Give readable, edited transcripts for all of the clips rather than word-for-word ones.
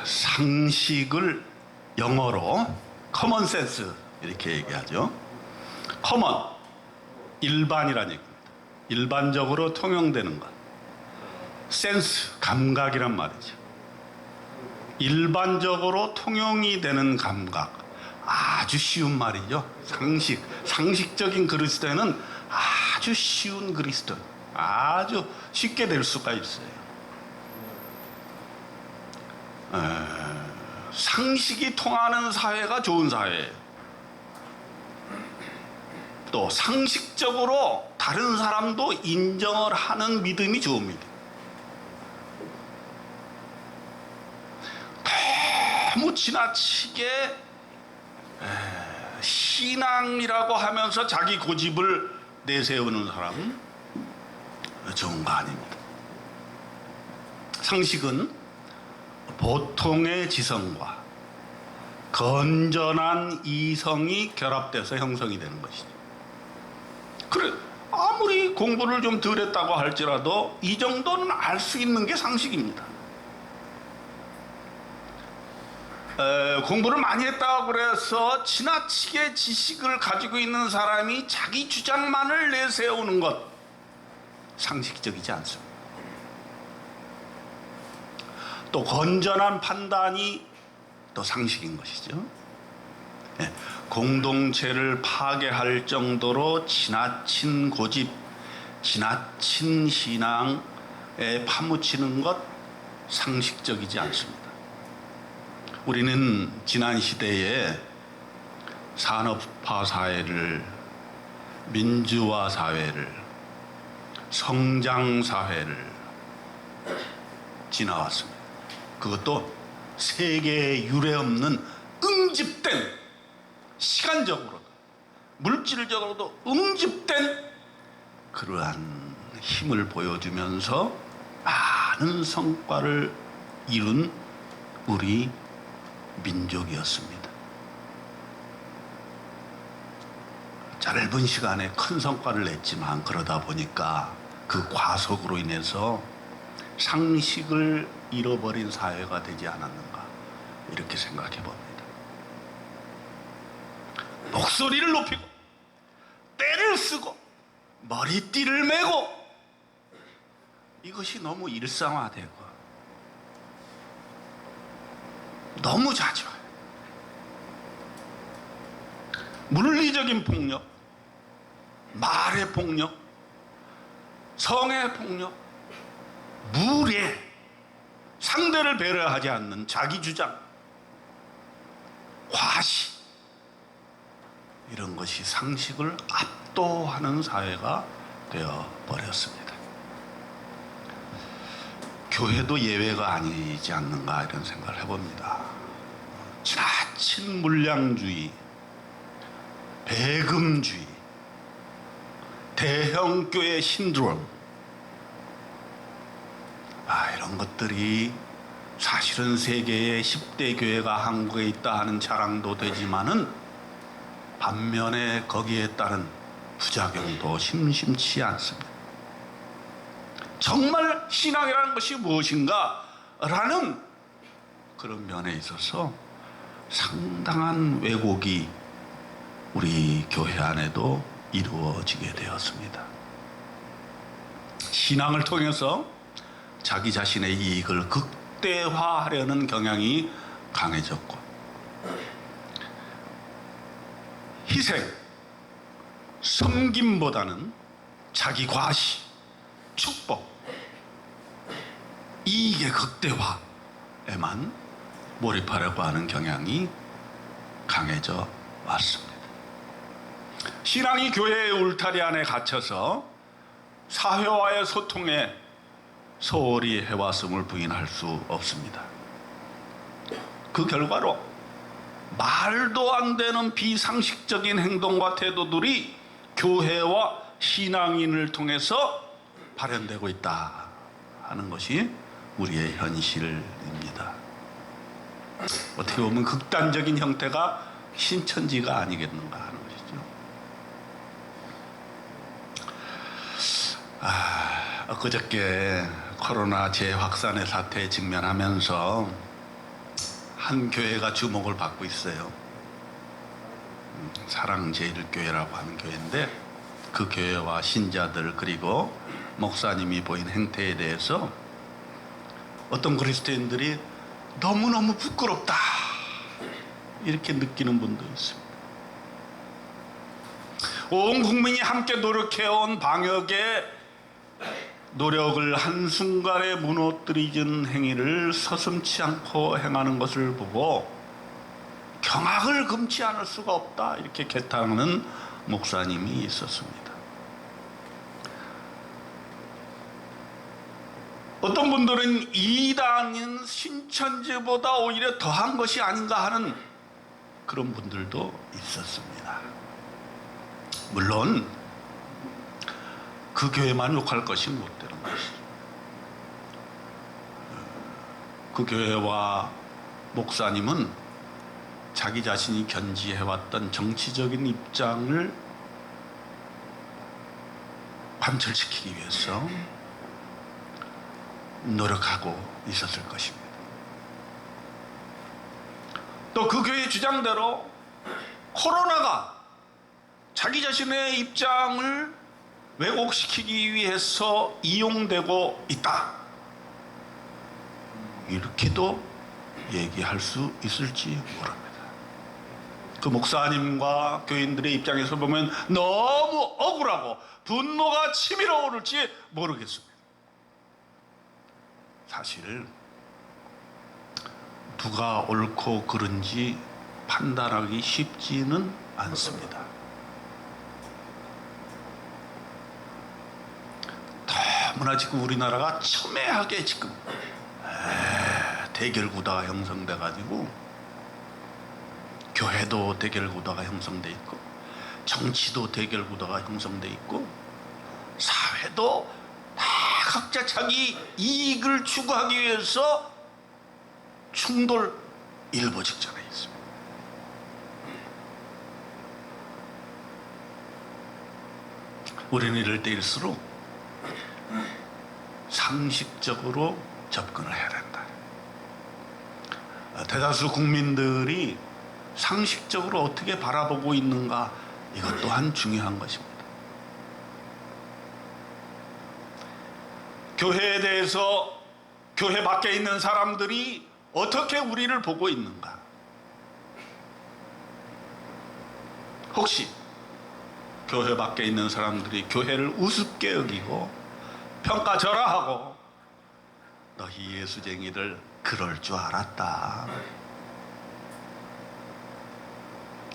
상식을 영어로 커먼 센스 이렇게 얘기하죠. 커먼, 일반이라는 얘기입니다. 일반적으로 통용되는 것. 센스, 감각이란 말이죠. 일반적으로 통용이 되는 감각. 아주 쉬운 말이죠. 상식적인 그리스도인은 아주 쉬운 그리스도. 아주 쉽게 될 수가 있어요. 상식이 통하는 사회가 좋은 사회예요. 또 상식적으로 다른 사람도 인정을 하는 믿음이 좋은 믿음. 너무 지나치게 신앙이라고 하면서 자기 고집을 내세우는 사람은 좋은 거 아닙니다. 상식은 보통의 지성과 건전한 이성이 결합돼서 형성이 되는 것이죠. 그래, 아무리 공부를 좀 덜 했다고 할지라도 이 정도는 알 수 있는 게 상식입니다. 공부를 많이 했다고 그래서 지나치게 지식을 가지고 있는 사람이 자기 주장만을 내세우는 것, 상식적이지 않습니다. 또 건전한 판단이 또 상식인 것이죠. 공동체를 파괴할 정도로 지나친 고집, 지나친 신앙에 파묻히는 것, 상식적이지 않습니다. 우리는 지난 시대에 산업화 사회를, 민주화 사회를, 성장 사회를 지나왔습니다. 그것도 세계에 유례없는 응집된, 시간적으로도 물질적으로도 응집된 그러한 힘을 보여주면서 많은 성과를 이룬 우리 민족이었습니다. 짧은 시간에 큰 성과를 냈지만 그러다 보니까 그 과속으로 인해서 상식을 잃어버린 사회가 되지 않았는가, 이렇게 생각해 봅니다. 목소리를 높이고 때를 쓰고 머리띠를 메고, 이것이 너무 일상화되고 너무 자주 물리적인 폭력, 말의 폭력, 성의 폭력, 무례, 상대를 배려하지 않는 자기 주장, 과시, 이런 것이 상식을 압도하는 사회가 되어버렸습니다. 교회도 예외가 아니지 않는가, 이런 생각을 해봅니다. 지나친 물량주의, 배금주의, 대형교회 신드롬, 이런 것들이 사실은 세계의 10대 교회가 한국에 있다 하는 자랑도 되지만은 반면에 거기에 따른 부작용도 심심치 않습니다. 정말 신앙이라는 것이 무엇인가 라는 그런 면에 있어서 상당한 왜곡이 우리 교회 안에도 이루어지게 되었습니다. 신앙을 통해서 자기 자신의 이익을 극대화하려는 경향이 강해졌고, 희생, 섬김보다는 자기 과시, 축복, 이익의 극대화에만 몰입하려고 하는 경향이 강해져 왔습니다. 신앙이 교회의 울타리 안에 갇혀서 사회와의 소통에 소홀히 해왔음을 부인할 수 없습니다. 그 결과로 말도 안 되는 비상식적인 행동과 태도들이 교회와 신앙인을 통해서 발현되고 있다 하는 것이 우리의 현실입니다. 어떻게 보면 극단적인 형태가 신천지가 아니겠는가 하는 것이죠. 엊그저께 코로나 재확산의 사태에 직면하면서 한 교회가 주목을 받고 있어요. 사랑제일교회라고 하는 교회인데, 그 교회와 신자들 그리고 목사님이 보인 행태에 대해서 어떤 그리스도인들이 너무너무 부끄럽다 이렇게 느끼는 분도 있습니다. 온 국민이 함께 노력해온 방역에 노력을 한순간에 무너뜨리는 행위를 서슴지 않고 행하는 것을 보고 경악을 금치 않을 수가 없다 이렇게 개탄하는 목사님이 있었습니다. 어떤 분들은 이단인 신천지보다 오히려 더한 것이 아닌가 하는 그런 분들도 있었습니다. 물론 그 교회만 욕할 것이 못 되는 것이죠. 그 교회와 목사님은 자기 자신이 견지해왔던 정치적인 입장을 관철시키기 위해서 노력하고 있었을 것입니다. 또 그 교회의 주장대로 코로나가 자기 자신의 입장을 왜곡시키기 위해서 이용되고 있다 이렇게도 얘기할 수 있을지 모릅니다. 그 목사님과 교인들의 입장에서 보면 너무 억울하고 분노가 치밀어 오를지 모르겠습니다. 사실 누가 옳고 그른지 판단하기 쉽지는 않습니다. 너무나 지금 우리나라가 첨예하게 지금 대결구도가 형성돼 가지고 교회도 대결구도가 형성돼 있고 정치도 대결구도가 형성돼 있고 사회도 다 각자 자기 이익을 추구하기 위해서 충돌 일보 직전에 있습니다. 우리는 이럴 때일수록 상식적으로 접근을 해야 된다. 대다수 국민들이 상식적으로 어떻게 바라보고 있는가 이것 또한 중요한 것입니다. 교회에 대해서 교회 밖에 있는 사람들이 어떻게 우리를 보고 있는가? 혹시 교회 밖에 있는 사람들이 교회를 우습게 여기고 평가절하하고 너희 예수쟁이들 그럴 줄 알았다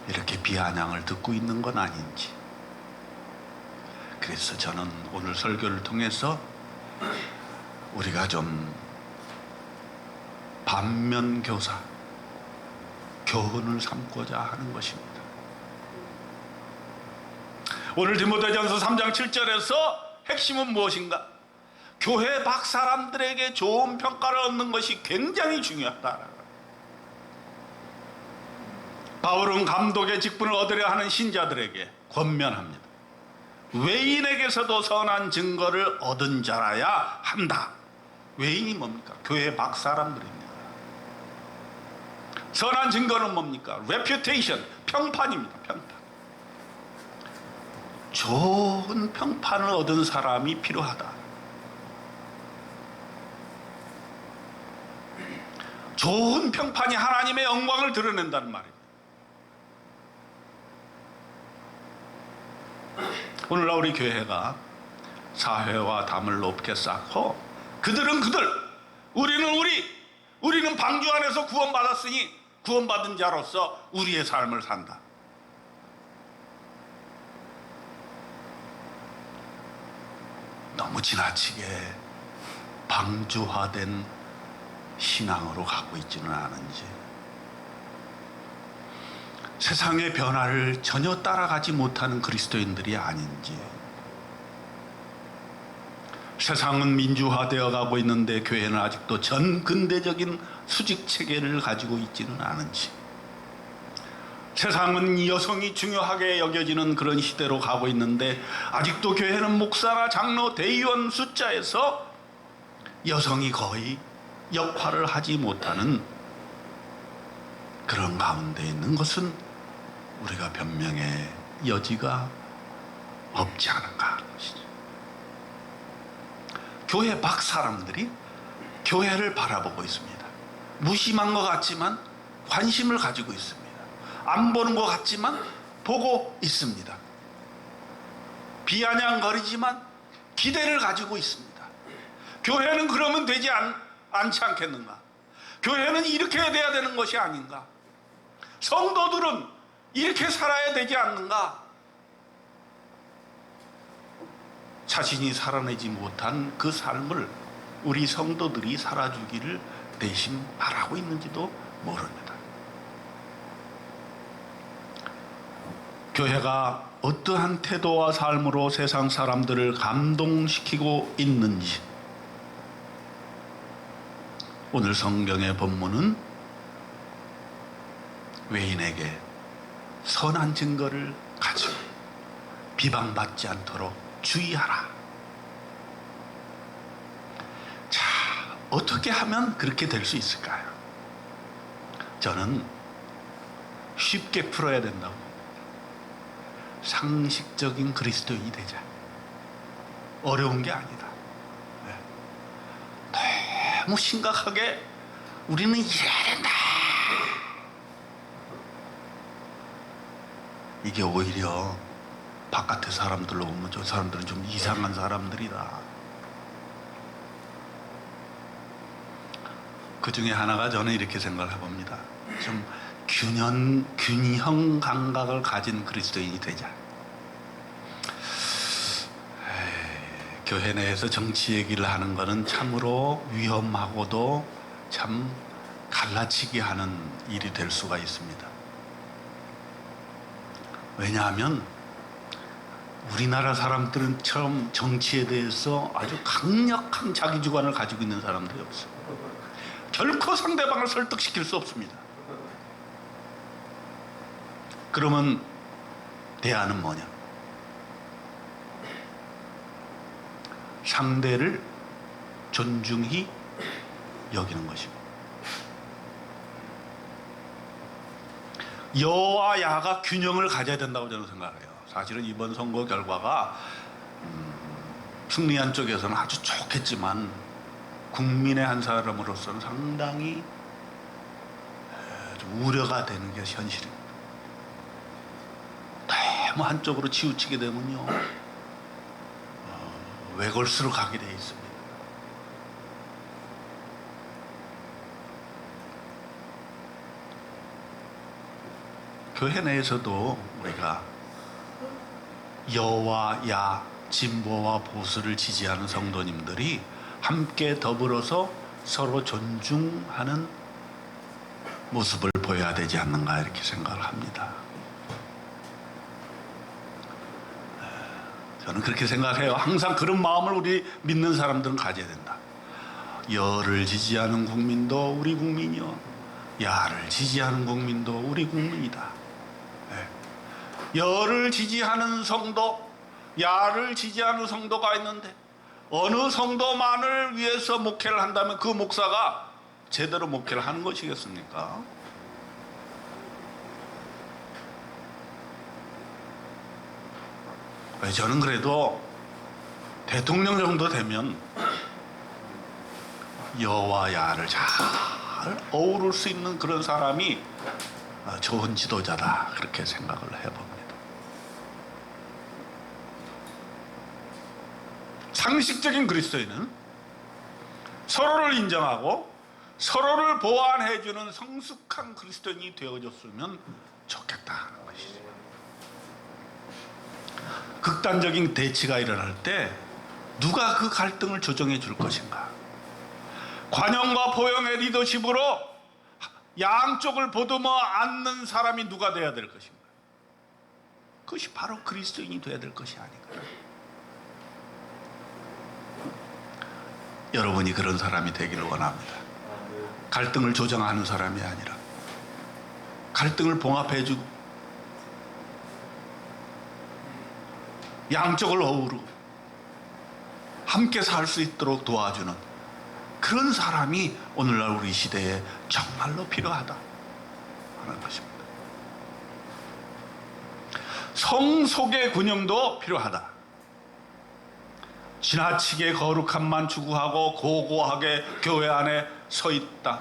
이렇게 비아냥을 듣고 있는 건 아닌지. 그래서 저는 오늘 설교를 통해서 우리가 좀 반면교사 교훈을 삼고자 하는 것입니다. 오늘 디모데전서 3장 7절에서 핵심은 무엇인가? 교회 밖 사람들에게 좋은 평가를 얻는 것이 굉장히 중요하다. 바울은 감독의 직분을 얻으려 하는 신자들에게 권면합니다. 외인에게서도 선한 증거를 얻은 자라야 한다. 외인이 뭡니까? 교회 밖 사람들입니다. 선한 증거는 뭡니까? reputation, 평판입니다. 평판. 좋은 평판을 얻은 사람이 필요하다. 좋은 평판이 하나님의 영광을 드러낸다는 말입니다. 오늘날 우리 교회가 사회와 담을 높게 쌓고 그들은 그들, 우리는 방주 안에서 구원받았으니 구원받은 자로서 우리의 삶을 산다. 너무 지나치게 방주화된 신앙으로 가고 있지는 않은지, 세상의 변화를 전혀 따라가지 못하는 그리스도인들이 아닌지, 세상은 민주화되어 가고 있는데 교회는 아직도 전근대적인 수직 체계를 가지고 있지는 않은지, 세상은 여성이 중요하게 여겨지는 그런 시대로 가고 있는데 아직도 교회는 목사나 장로, 대의원 숫자에서 여성이 거의 역할을 하지 못하는 그런 가운데 있는 것은 우리가 변명의 여지가 없지 않은가 하는 것이죠. 교회 밖 사람들이 교회를 바라보고 있습니다. 무심한 것 같지만 관심을 가지고 있습니다. 안 보는 것 같지만 보고 있습니다. 비아냥거리지만 기대를 가지고 있습니다. 교회는 그러면 되지 않지 않겠는가? 교회는 이렇게 돼야 되는 것이 아닌가? 성도들은 이렇게 살아야 되지 않는가? 자신이 살아내지 못한 그 삶을 우리 성도들이 살아주기를 대신 바라고 있는지도 모릅니다. 교회가 어떠한 태도와 삶으로 세상 사람들을 감동시키고 있는지, 오늘 성경의 본문은 외인에게 선한 증거를 가지고 비방받지 않도록 주의하라. 자, 어떻게 하면 그렇게 될 수 있을까요? 저는 쉽게 풀어야 된다고. 상식적인 그리스도인이 되자. 어려운 게 아니다. 너무 심각하게 우리는 이래야 된다. 이게 오히려 바깥의 사람들로 보면 저 사람들은 좀 이상한 사람들이다. 그 중에 하나가 저는 이렇게 생각을 해봅니다. 좀 균형 감각을 가진 그리스도인이 되자. 교회 내에서 정치 얘기를 하는 것은 참으로 위험하고도 참 갈라치기 하는 일이 될 수가 있습니다. 왜냐하면 우리나라 사람들은 처럼 정치에 대해서 아주 강력한 자기 주관을 가지고 있는 사람들이 없어요. 결코 상대방을 설득시킬 수 없습니다. 그러면 대안은 뭐냐? 상대를 존중히 여기는 것입니다. 여와 야가 균형을 가져야 된다고 저는 생각해요. 사실은 이번 선거 결과가 승리한 쪽에서는 아주 좋겠지만 국민의 한 사람으로서는 상당히 좀 우려가 되는 게 현실입니다. 너무 한쪽으로 치우치게 되면요, 외골수로 가게 되어 있습니다. 교회 내에서도 우리가 여와 야, 진보와 보수를 지지하는 성도님들이 함께 더불어서 서로 존중하는 모습을 보여야 되지 않는가 이렇게 생각을 합니다. 저는 그렇게 생각해요. 항상 그런 마음을 우리 믿는 사람들은 가져야 된다. 여를 지지하는 국민도 우리 국민이요, 야를 지지하는 국민도 우리 국민이다. 여를 지지하는 성도, 야를 지지하는 성도가 있는데 어느 성도만을 위해서 목회를 한다면 그 목사가 제대로 목회를 하는 것이겠습니까? 저는 그래도 대통령 정도 되면 여와 야를 잘 어우를 수 있는 그런 사람이 좋은 지도자다, 그렇게 생각을 해봅니다. 상식적인 그리스도인은 서로를 인정하고 서로를 보완해주는 성숙한 그리스도인이 되어줬으면 좋겠다 하는 것이죠. 극단적인 대치가 일어날 때 누가 그 갈등을 조정해 줄 것인가? 관용과 포용의 리더십으로 양쪽을 보듬어 안는 사람이 누가 돼야 될 것인가? 그것이 바로 그리스도인이 돼야 될 것이 아닌가? 여러분이 그런 사람이 되기를 원합니다. 갈등을 조정하는 사람이 아니라 갈등을 봉합해주고 양쪽을 어우르고 함께 살 수 있도록 도와주는 그런 사람이 오늘날 우리 시대에 정말로 필요하다. 하는 것입니다. 성속의 균형도 필요하다. 지나치게 거룩함만 추구하고 고고하게 교회 안에 서 있다.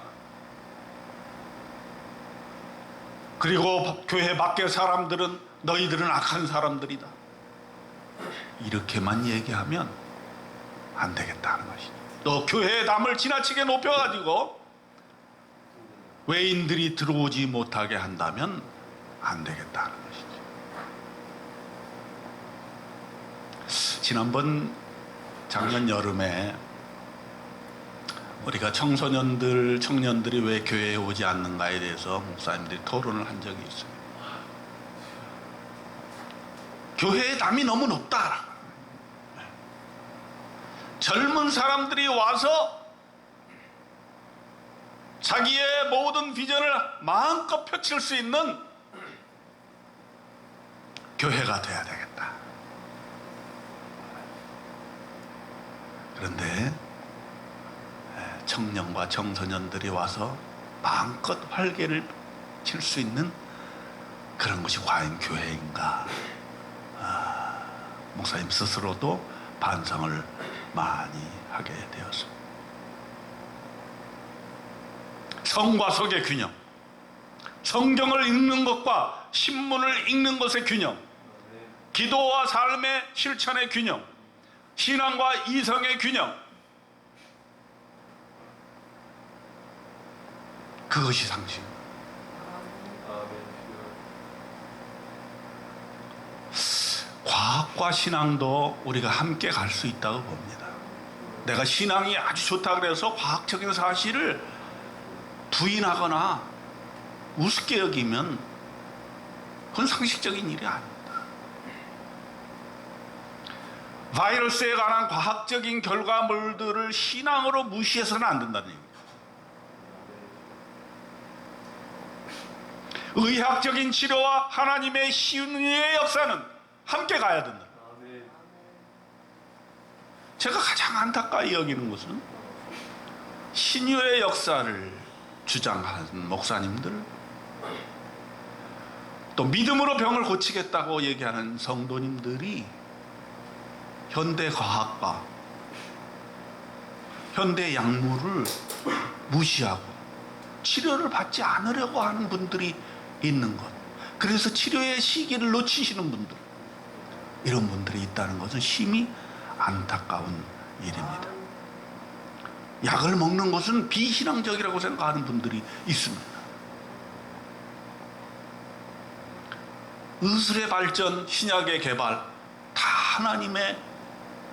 그리고 교회 밖의 사람들은 너희들은 악한 사람들이다. 이렇게만 얘기하면 안 되겠다는 것이죠. 또 교회의 담을 지나치게 높여가지고 외인들이 들어오지 못하게 한다면 안 되겠다는 것이죠. 지난번 작년 여름에 우리가 청소년들, 청년들이 왜 교회에 오지 않는가에 대해서 목사님들이 토론을 한 적이 있어요. 교회의 담이 너무 높다. 젊은 사람들이 와서 자기의 모든 비전을 마음껏 펼칠 수 있는 교회가 돼야 되겠다. 그런데 청년과 청소년들이 와서 마음껏 활개를 칠 수 있는 그런 것이 과연 교회인가? 목사님 스스로도 반성을 많이 하게 되었습니다. 성과 속의 균형, 성경을 읽는 것과 신문을 읽는 것의 균형, 기도와 삶의 실천의 균형, 신앙과 이성의 균형, 그것이 상식. 과학과 신앙도 우리가 함께 갈 수 있다고 봅니다. 내가 신앙이 아주 좋다 그래서 과학적인 사실을 부인하거나 우습게 여기면 그건 상식적인 일이 아닙니다. 바이러스에 관한 과학적인 결과물들을 신앙으로 무시해서는 안 된다는 얘기입니다. 의학적인 치료와 하나님의 신유의 역사는 함께 가야 된다. 제가 가장 안타까이 여기는 것은 신유의 역사를 주장하는 목사님들, 또 믿음으로 병을 고치겠다고 얘기하는 성도님들이 현대 과학과 현대 약물을 무시하고 치료를 받지 않으려고 하는 분들이 있는 것, 그래서 치료의 시기를 놓치시는 분들, 이런 분들이 있다는 것은 심히 안타까운 일입니다. 약을 먹는 것은 비신앙적이라고 생각하는 분들이 있습니다. 의술의 발전, 신약의 개발, 다 하나님의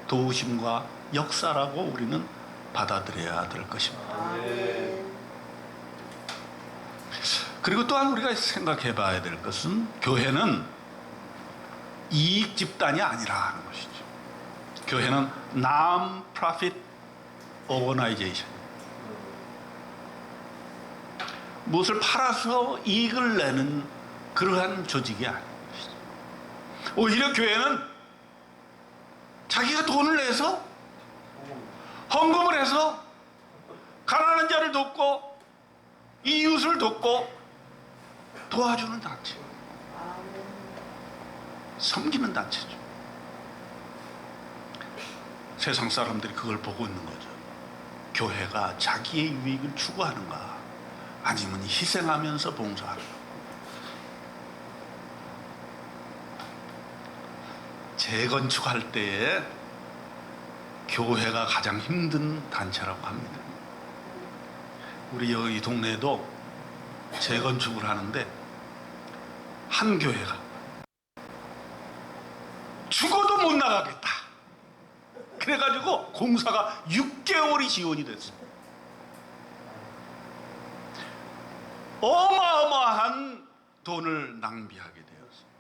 도우심과 역사라고 우리는 받아들여야 될 것입니다. 그리고 또한 우리가 생각해 봐야 될 것은 교회는 이익 집단이 아니라 하는 것이죠. 교회는 Non-Profit Organization, 무엇을 팔아서 이익을 내는 그러한 조직이 아닌 것이죠. 오히려 교회는 자기가 돈을 내서 헌금을 해서 가난한 자를 돕고 이웃을 돕고 도와주는 단체, 섬기는 단체죠. 세상 사람들이 그걸 보고 있는 거죠. 교회가 자기의 유익을 추구하는가, 아니면 희생하면서 봉사하는가. 재건축할 때에 교회가 가장 힘든 단체라고 합니다. 우리 여기 동네에도 재건축을 하는데 한 교회가 죽어도 못 나가겠다, 그래가지고 공사가 6개월이 지연이 됐습니다. 어마어마한 돈을 낭비하게 되었습니다.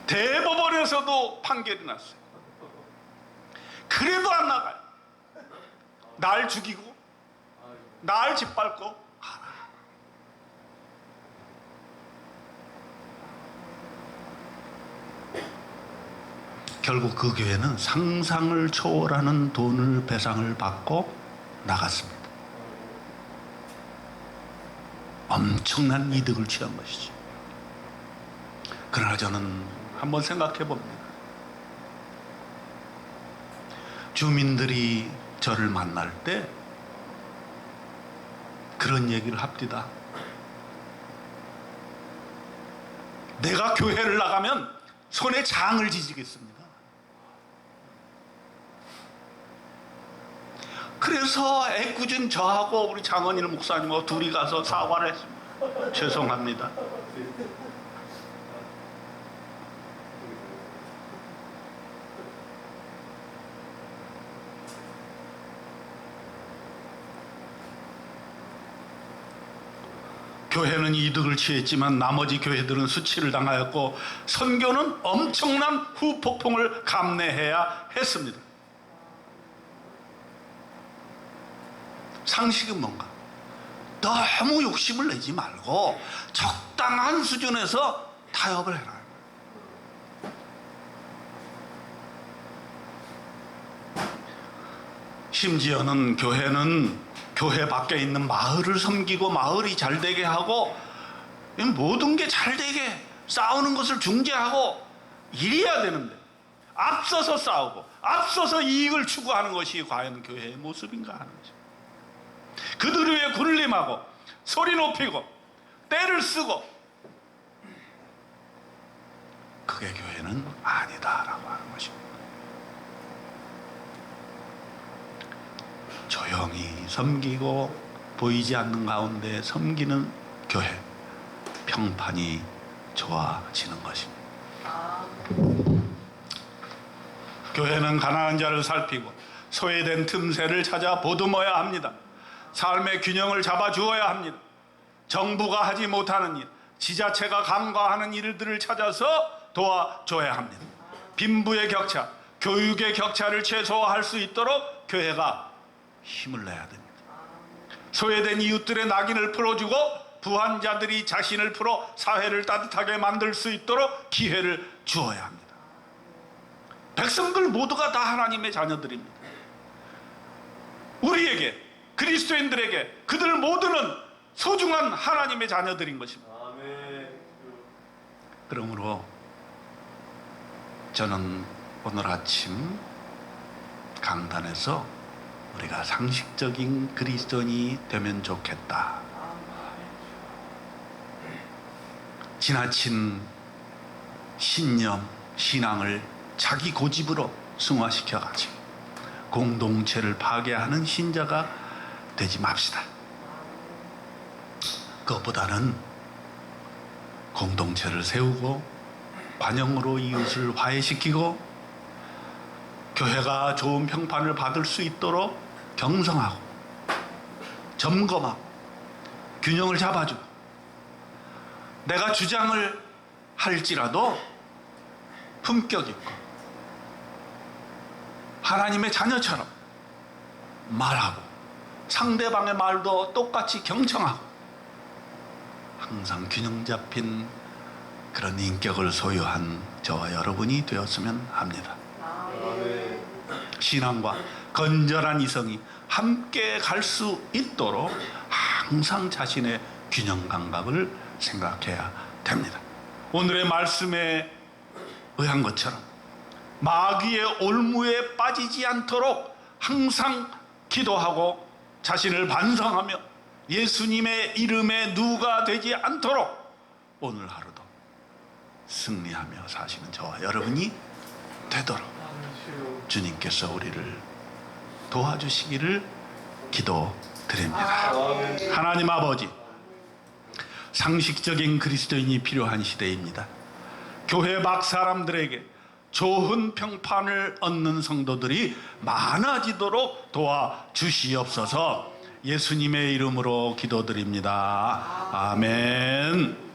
대법원에서도 판결이 났어요. 그래도 안 나가요. 날 죽이고 날 짓밟고 가라. 결국 그 교회는 상상을 초월하는 돈을 배상을 받고 나갔습니다. 엄청난 이득을 취한 것이죠. 그러나 저는 한번 생각해 봅니다. 주민들이 저를 만날 때 그런 얘기를 합디다. 내가 교회를 나가면 손에 장을 지지겠습니다. 그래서 애꿎은 저하고 우리 장원일 목사님하고 둘이 가서 사과를 했습니다. 죄송합니다. 교회는 이득을 취했지만 나머지 교회들은 수치를 당하였고 선교는 엄청난 후폭풍을 감내해야 했습니다. 상식은 뭔가? 너무 욕심을 내지 말고 적당한 수준에서 타협을 해라. 심지어는 교회는 교회 밖에 있는 마을을 섬기고 마을이 잘 되게 하고 모든 게 잘 되게 싸우는 것을 중재하고 이래야 되는데 앞서서 싸우고 앞서서 이익을 추구하는 것이 과연 교회의 모습인가 하는 거죠. 그들 위에 군림하고 소리 높이고 때를 쓰고 그게 교회는 아니다라고 하는 것입니다. 조용히 섬기고 보이지 않는 가운데 섬기는 교회, 평판이 좋아지는 것입니다. 교회는 가난한 자를 살피고 소외된 틈새를 찾아 보듬어야 합니다. 삶의 균형을 잡아주어야 합니다. 정부가 하지 못하는 일, 지자체가 간과하는 일들을 찾아서 도와줘야 합니다. 빈부의 격차, 교육의 격차를 최소화할 수 있도록 교회가 힘을 내야 됩니다. 소외된 이웃들의 낙인을 풀어주고 부한자들이 자신을 풀어 사회를 따뜻하게 만들 수 있도록 기회를 주어야 합니다. 백성들 모두가 다 하나님의 자녀들입니다. 우리에게, 그리스도인들에게 그들 모두는 소중한 하나님의 자녀들인 것입니다. 그러므로 저는 오늘 아침 강단에서 우리가 상식적인 그리스도인이 되면 좋겠다. 지나친 신념, 신앙을 자기 고집으로 승화시켜가지고 공동체를 파괴하는 신자가 되지 맙시다. 그것보다는 공동체를 세우고 관용으로 이웃을 화해시키고 교회가 좋은 평판을 받을 수 있도록 경성하고 점검하고 균형을 잡아주고 내가 주장을 할지라도 품격 있고 하나님의 자녀처럼 말하고 상대방의 말도 똑같이 경청하고 항상 균형 잡힌 그런 인격을 소유한 저와 여러분이 되었으면 합니다. 신앙과 건전한 이성이 함께 갈 수 있도록 항상 자신의 균형 감각을 생각해야 됩니다. 오늘의 말씀에 의한 것처럼 마귀의 올무에 빠지지 않도록 항상 기도하고 자신을 반성하며 예수님의 이름에 누가 되지 않도록 오늘 하루도 승리하며 사시는 저와 여러분이 되도록 주님께서 우리를 도와주시기를 기도드립니다. 하나님 아버지, 상식적인 그리스도인이 필요한 시대입니다. 교회 밖 사람들에게 좋은 평판을 얻는 성도들이 많아지도록 도와주시옵소서. 예수님의 이름으로 기도드립니다. 아멘.